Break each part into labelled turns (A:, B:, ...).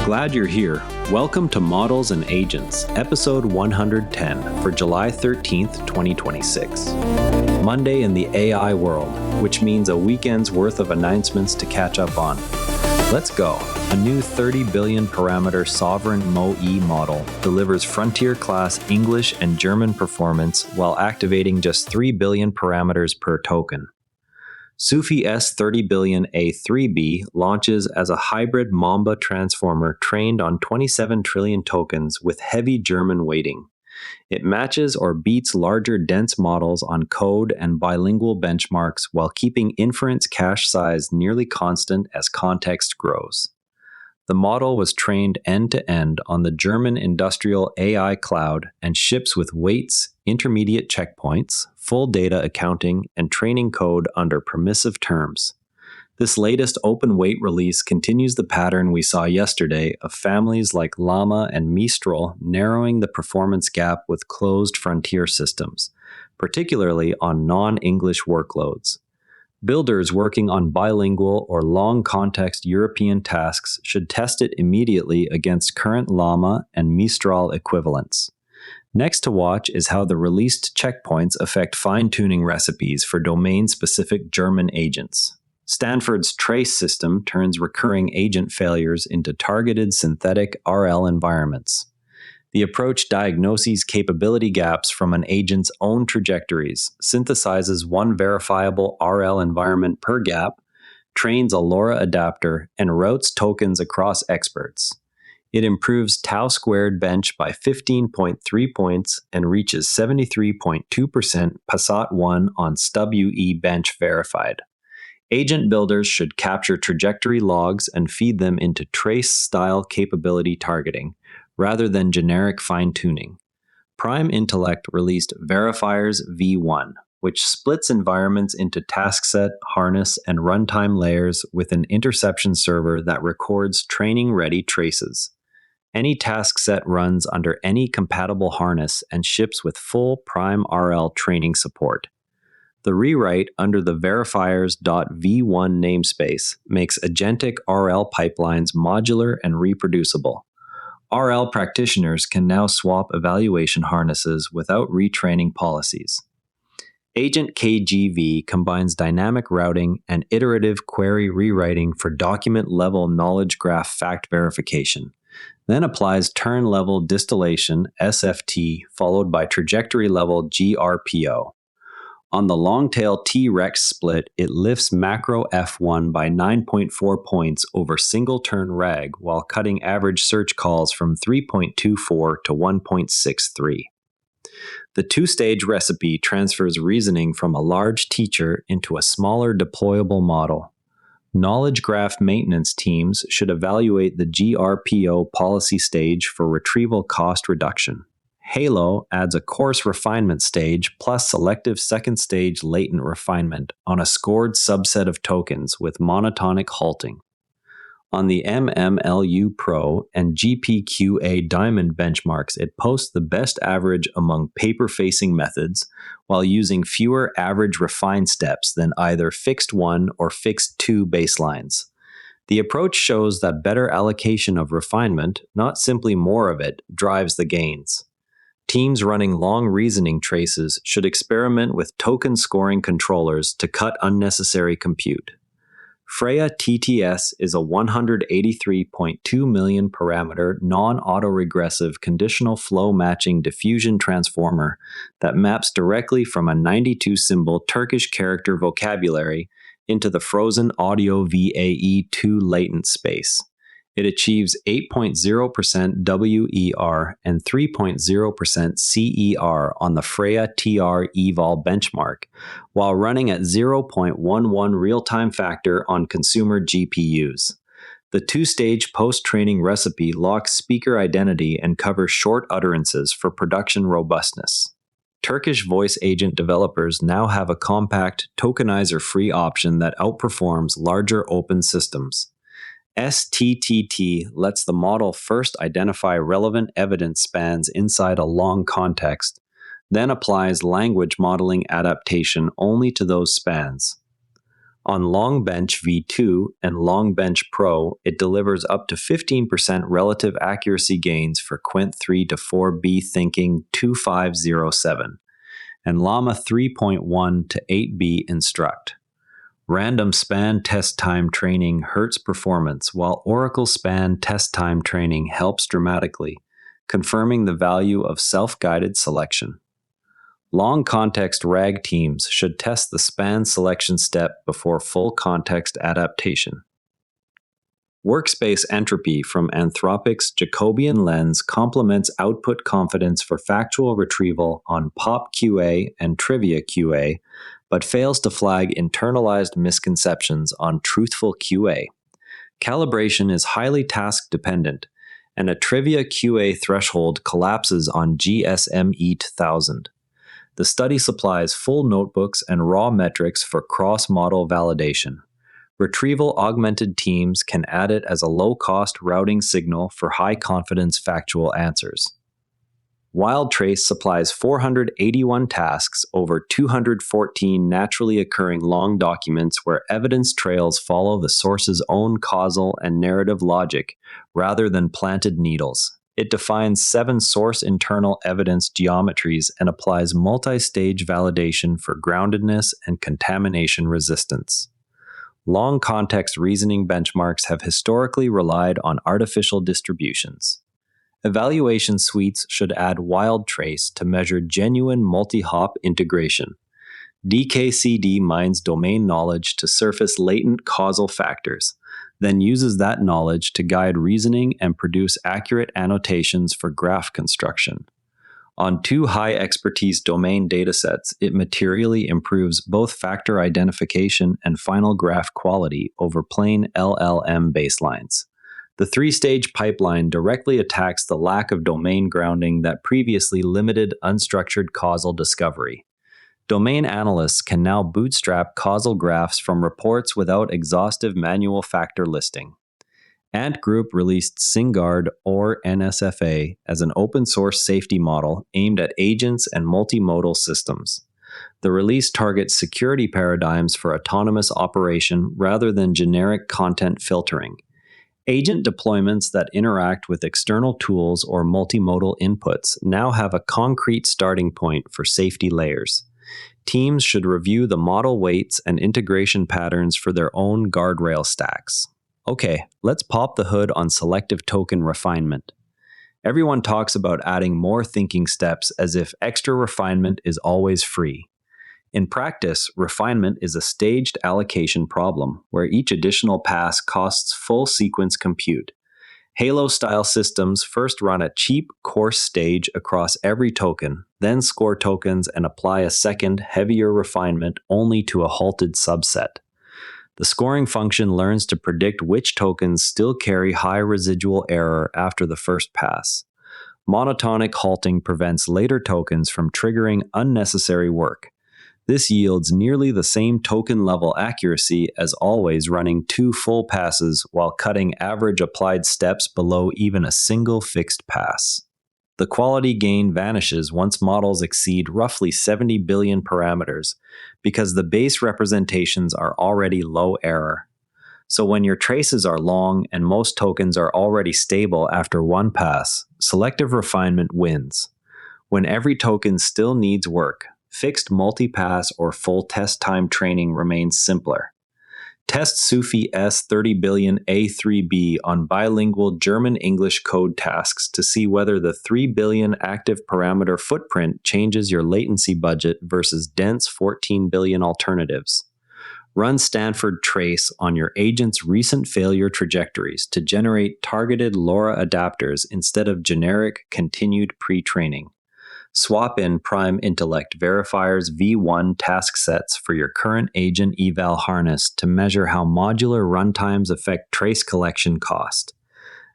A: Glad you're here. Welcome to Models and Agents, episode 110 for July 13th, 2026. Monday in the AI world, which means a weekend's worth of announcements to catch up on. Let's go. A new 30 billion parameter sovereign MoE model delivers frontier-class English and German performance while activating just 3 billion parameters per token. Soofi S30B-A3B launches as a hybrid Mamba transformer trained on 27 trillion tokens with heavy German weighting. It matches or beats larger dense models on code and bilingual benchmarks while keeping inference cache size nearly constant as context grows. The model was trained end-to-end on the German industrial AI cloud and ships with weights, intermediate checkpoints, full data accounting, and training code under permissive terms. This latest open weight release continues the pattern we saw yesterday of families like Llama and Mistral narrowing the performance gap with closed frontier systems, particularly on non-English workloads. Builders working on bilingual or long-context European tasks should test it immediately against current Llama and Mistral equivalents. Next to watch is how the released checkpoints affect fine-tuning recipes for domain-specific German agents. Stanford's Trace system turns recurring agent failures into targeted synthetic RL environments. The approach diagnoses capability gaps from an agent's own trajectories, synthesizes one verifiable RL environment per gap, trains a LoRa adapter, and routes tokens across experts. It improves tau squared bench by 15.3 points and reaches 73.2% Passat 1 on StubUE bench verified. Agent builders should capture trajectory logs and feed them into trace-style capability targeting, rather than generic fine-tuning. Prime Intellect released Verifiers V1, which splits environments into task set, harness, and runtime layers with an interception server that records training-ready traces. Any task set runs under any compatible harness and ships with full Prime RL training support. The rewrite under the verifiers.v1 namespace makes agentic RL pipelines modular and reproducible. RL practitioners can now swap evaluation harnesses without retraining policies. Agent KGV combines dynamic routing and iterative query rewriting for document-level knowledge graph fact verification, then applies turn-level distillation SFT followed by trajectory-level GRPO. On the long-tail T-Rex split, it lifts macro F1 by 9.4 points over single-turn RAG while cutting average search calls from 3.24 to 1.63. The two-stage recipe transfers reasoning from a large teacher into a smaller deployable model. Knowledge graph maintenance teams should evaluate the GRPO policy stage for retrieval cost reduction. Halo adds a coarse refinement stage plus selective second stage latent refinement on a scored subset of tokens with monotonic halting. On the MMLU Pro and GPQA Diamond benchmarks, it posts the best average among paper-facing methods while using fewer average refine steps than either fixed 1 or fixed 2 baselines. The approach shows that better allocation of refinement, not simply more of it, drives the gains. Teams running long reasoning traces should experiment with token scoring controllers to cut unnecessary compute. Freya TTS is a 183.2 million parameter non-autoregressive conditional flow matching diffusion transformer that maps directly from a 92 symbol Turkish character vocabulary into the frozen audio VAE2 latent space. It achieves 8.0% WER and 3.0% CER on the Freya TR eval benchmark, while running at 0.11 real-time factor on consumer GPUs. The two-stage post-training recipe locks speaker identity and covers short utterances for production robustness. Turkish voice agent developers now have a compact, tokenizer-free option that outperforms larger open systems. STTT lets the model first identify relevant evidence spans inside a long context, then applies language modeling adaptation only to those spans. On Longbench V2 and Longbench Pro, it delivers up to 15% relative accuracy gains for Quint 3 to 4B Thinking 2507 and Llama 3.1 to 8B Instruct. Random Span Test Time Training hurts performance, while Oracle Span Test Time Training helps dramatically, confirming the value of self-guided selection. Long context RAG teams should test the span selection step before full context adaptation. Workspace entropy from Anthropic's Jacobian lens complements output confidence for factual retrieval on Pop QA and Trivia QA, but fails to flag internalized misconceptions on Truthful QA. Calibration is highly task-dependent, and a Trivia QA threshold collapses on GSM 1000. The study supplies full notebooks and raw metrics for cross-model validation. Retrieval-augmented teams can add it as a low-cost routing signal for high-confidence factual answers. WildTrace supplies 481 tasks over 214 naturally occurring long documents where evidence trails follow the source's own causal and narrative logic rather than planted needles. It defines 7 source internal evidence geometries and applies multi-stage validation for groundedness and contamination resistance. Long context reasoning benchmarks have historically relied on artificial distributions. Evaluation suites should add WildTrace to measure genuine multi-hop integration. DKCD mines domain knowledge to surface latent causal factors, then uses that knowledge to guide reasoning and produce accurate annotations for graph construction. On 2 high-expertise domain datasets, it materially improves both factor identification and final graph quality over plain LLM baselines. The 3-stage pipeline directly attacks the lack of domain grounding that previously limited unstructured causal discovery. Domain analysts can now bootstrap causal graphs from reports without exhaustive manual factor listing. Ant Group released SynGuard or NSFA as an open-source safety model aimed at agents and multimodal systems. The release targets security paradigms for autonomous operation rather than generic content filtering. Agent deployments that interact with external tools or multimodal inputs now have a concrete starting point for safety layers. Teams should review the model weights and integration patterns for their own guardrail stacks. Okay, let's pop the hood on selective token refinement. Everyone talks about adding more thinking steps as if extra refinement is always free. In practice, refinement is a staged allocation problem where each additional pass costs full sequence compute. Halo-style systems first run a cheap, coarse stage across every token, then score tokens and apply a second, heavier refinement only to a halted subset. The scoring function learns to predict which tokens still carry high residual error after the first pass. Monotonic halting prevents later tokens from triggering unnecessary work. This yields nearly the same token-level accuracy as always running 2 full passes while cutting average applied steps below even a single fixed pass. The quality gain vanishes once models exceed roughly 70 billion parameters because the base representations are already low error. So when your traces are long and most tokens are already stable after 1 pass, selective refinement wins. When every token still needs work, fixed multipass or full test time training remains simpler. Test Soofi S30B-A3B on bilingual German-English code tasks to see whether the 3 billion active parameter footprint changes your latency budget versus dense 14 billion alternatives. Run Stanford Trace on your agent's recent failure trajectories to generate targeted LoRa adapters instead of generic continued pre-training. Swap in Prime Intellect Verifier's V1 task sets for your current agent eval harness to measure how modular runtimes affect trace collection cost.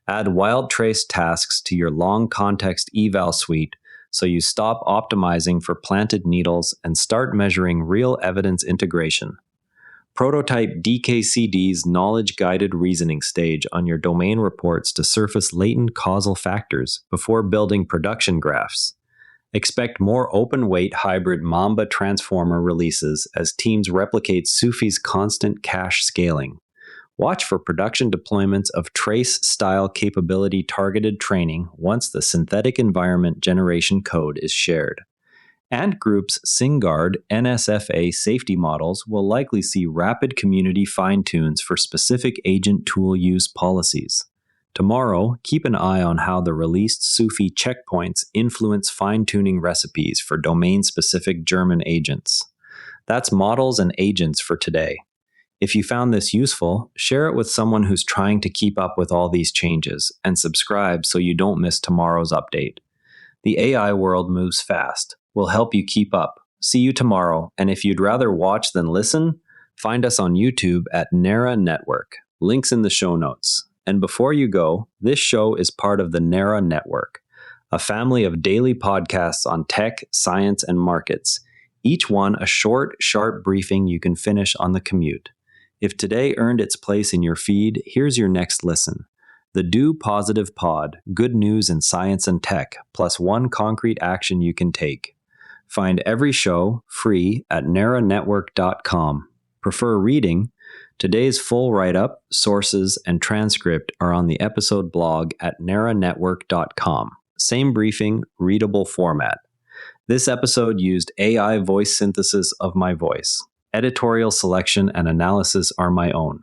A: Add WildTrace tasks to your long context eval suite so you stop optimizing for planted needles and start measuring real evidence integration. Prototype DKCD's knowledge-guided reasoning stage on your domain reports to surface latent causal factors before building production graphs. Expect more open-weight hybrid Mamba transformer releases as teams replicate Soofi's constant cache scaling. Watch for production deployments of trace-style capability targeted training once the synthetic environment generation code is shared. Ant Group's SingGuard NSFA safety models will likely see rapid community fine-tunes for specific agent tool use policies. Tomorrow, keep an eye on how the released Soofi checkpoints influence fine-tuning recipes for domain-specific German agents. That's models and agents for today. If you found this useful, share it with someone who's trying to keep up with all these changes, and subscribe so you don't miss tomorrow's update. The AI world moves fast. We'll help you keep up. See you tomorrow, and if you'd rather watch than listen, find us on YouTube at Nara Network. Links in the show notes. And before you go, this show is part of the Nara Network, a family of daily podcasts on tech, science, and markets, each one a short, sharp briefing you can finish on the commute. If today earned its place in your feed, here's your next listen. The Do Positive Pod, good news in science and tech, plus one concrete action you can take. Find every show free at naranetwork.com. Prefer reading? Today's full write-up, sources, and transcript are on the episode blog at naranetwork.com. Same briefing, readable format. This episode used AI voice synthesis of my voice. Editorial selection and analysis are my own.